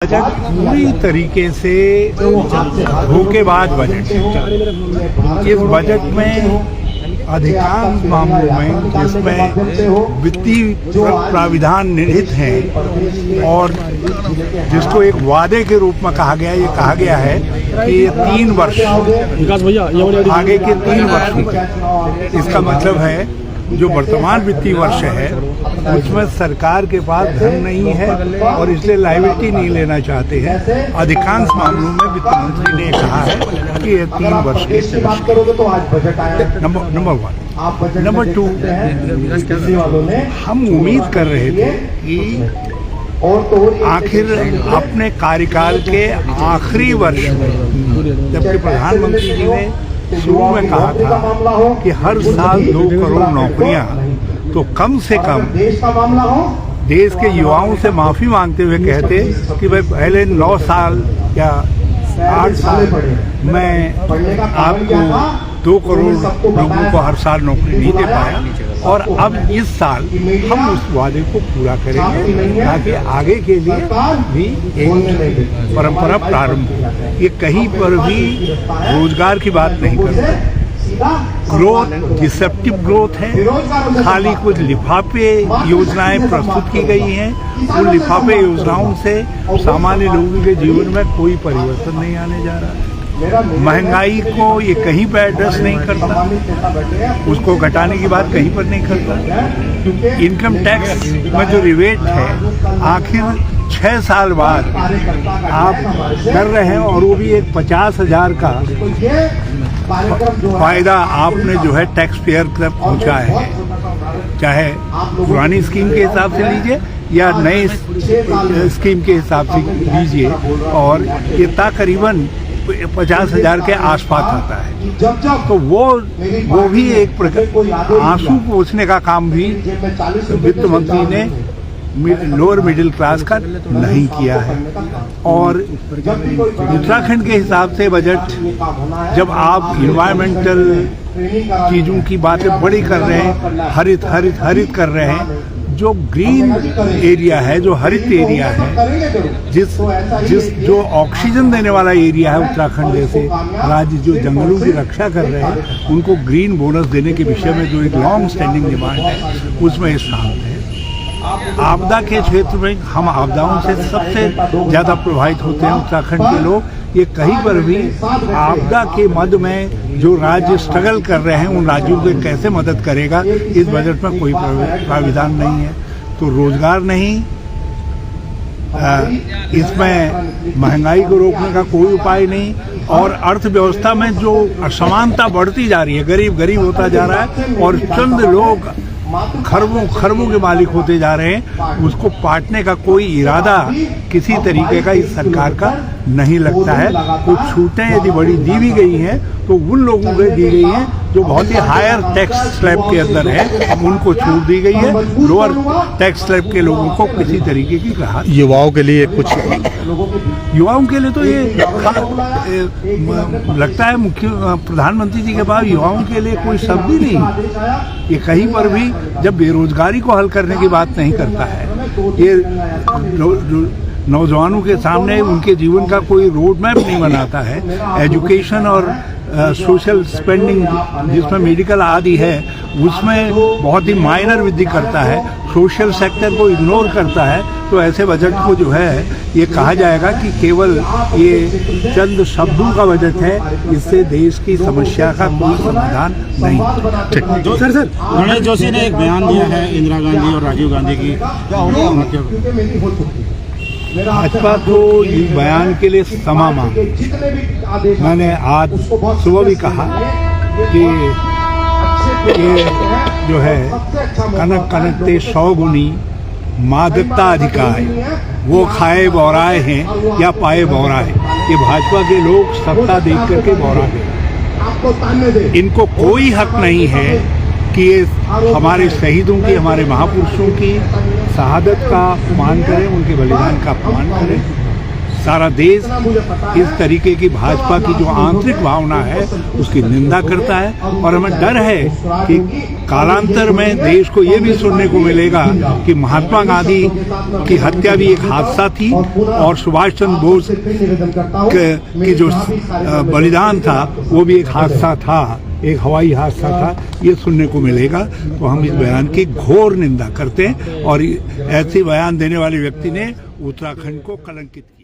Budget पूरी तरीके से धोखेबाज बजट है। इस बजट में अधिकांश मामलों में जिसमें वित्तीय प्राविधान निहित हैं और जिसको एक वादे के रूप में कहा गया, ये कहा गया है कि ये 3 वर्ष आगे के 3 वर्ष होंगे। इसका मतलब है जो वर्तमान वित्तीय वर्ष है उसमें सरकार के पास धन नहीं है और इसलिए लायबिलिटी नहीं लेना चाहते हैं। अधिकांश मामलों में वित्त मंत्री ने कहा है कि ये 3 वर्ष के नंबर 1। नंबर 2, हम उम्मीद कर रहे थे कि आखिर अपने कार्यकाल के आखिरी वर्ष में, जबकि प्रधानमंत्री जी ने शुरू में कहा था कि हर साल 2 करोड़ नौकरियां, तो कम से कम देश के युवाओं से माफी मांगते हुए कहते कि भाई पहले 9 साल या 8 साल मैं आपको 2 करोड़ लोगों को हर साल नौकरी नहीं दे पाया और अब इस साल हम उस वादे को पूरा करेंगे ताकि आगे के लिए भी एक परंपरा प्रारंभ हो। ये कहीं पर भी रोजगार की बात नहीं करता। ग्रोथ डिसेप्टिव ग्रोथ है, खाली कुछ लिफाफे योजनाएं प्रस्तुत की गई हैं। उन लिफाफे योजनाओं से सामान्य लोगों के जीवन में कोई परिवर्तन नहीं आने जा रहा है। महंगाई को ये कहीं पर एड्रेस नहीं करता, उसको घटाने की बात कहीं पर नहीं करता। इनकम टैक्स में जो रिबेट है आखिर 6 साल बाद आप कर रहे हैं और वो भी एक 50,000 का फायदा आपने जो है टैक्स पेयर तक पहुंचा है। चाहे पुरानी स्कीम के हिसाब से लीजिए या नए स्कीम के हिसाब से लीजिए, और ये तकरीबन 50,000 के आसपास आता है। तो वो भी एक प्रकार आंसू पोंछने का काम भी वित्त मंत्री ने लोअर मिडिल क्लास का नहीं किया है। और उत्तराखंड के हिसाब से बजट, जब आप इन्वायरमेंटल चीज़ों की बातें बड़ी कर रहे हैं, हरित हरित हरित कर रहे हैं, जो ग्रीन एरिया है, जो हरित एरिया है, जो ऑक्सीजन देने वाला एरिया है, उत्तराखंड जैसे राज्य जो जंगलों की रक्षा कर रहे हैं, उनको ग्रीन बोनस देने के विषय में जो एक लॉन्ग स्टैंडिंग डिमांड है उसमें शामिल है। आपदा के क्षेत्र में हम आपदाओं से सबसे ज़्यादा प्रभावित होते हैं उत्तराखंड के लोग। ये कहीं पर भी आपदा के मद में जो राज्य स्ट्रगल कर रहे हैं उन राज्यों को कैसे मदद करेगा, इस बजट में कोई प्राविधान नहीं है। तो रोजगार नहीं, इसमें महंगाई को रोकने का कोई उपाय नहीं, और अर्थव्यवस्था में जो असमानता बढ़ती जा रही है, गरीब गरीब होता जा रहा है और चंद लोग खरबों खरबों के मालिक होते जा रहे हैं, उसको पाटने का कोई इरादा किसी तरीके का इस सरकार का नहीं लगता है। कुछ छूटें यदि बड़ी दी भी गई हैं तो उन लोगों को दी गई हैं जो बहुत ही हायर टैक्स स्लैब के अंदर है, उनको छूट दी गई है। लोअर टैक्स स्लैब के लोगों को किसी तरीके की राहत। युवाओं के लिए कुछ, युवाओं के लिए तो ये लगता है मुख्य प्रधानमंत्री जी के पास युवाओं के लिए कोई शब्द ही नहीं। ये कहीं पर भी जब बेरोजगारी को हल करने की बात नहीं करता है, ये नौजवानों के सामने उनके जीवन का कोई रोड मैप नहीं बनाता है। एजुकेशन और सोशल स्पेंडिंग जिसमें मेडिकल आदि है उसमें बहुत ही माइनर वृद्धि करता है, सोशल सेक्टर को इग्नोर करता है। तो ऐसे बजट को जो है ये कहा जाएगा कि केवल ये चंद शब्दों का बजट है, इससे देश की समस्या का कोई समाधान नहीं। सर गणेश जोशी ने एक बयान दिया है इंदिरा गांधी और राजीव गांधी की भाजपा तो इस बयान के लिए क्षमा मांगी। मैंने आज सुबह भी कहा कि ये जो है कनक कनकते 100 गुनी मादकता अधिकार, वो खाए बौराए हैं या पाए बौराए। ये भाजपा के लोग सत्ता देख करके बौरा गए। इनको कोई हक नहीं है कि ये हमारे शहीदों की, हमारे महापुरुषों की शहादत का अपमान करें, उनके बलिदान का अपमान करें। सारा देश इस तरीके की भाजपा की जो आंतरिक भावना है उसकी निंदा करता है। और हमें डर है कि कालांतर में देश को ये भी सुनने को मिलेगा कि महात्मा गांधी की हत्या भी एक हादसा थी और सुभाष चंद्र बोस की जो बलिदान था वो भी एक हादसा था, एक हवाई हादसा था, ये सुनने को मिलेगा। तो हम इस बयान की घोर निंदा करते हैं और ऐसे बयान देने वाले व्यक्ति ने उत्तराखंड को कलंकित किया।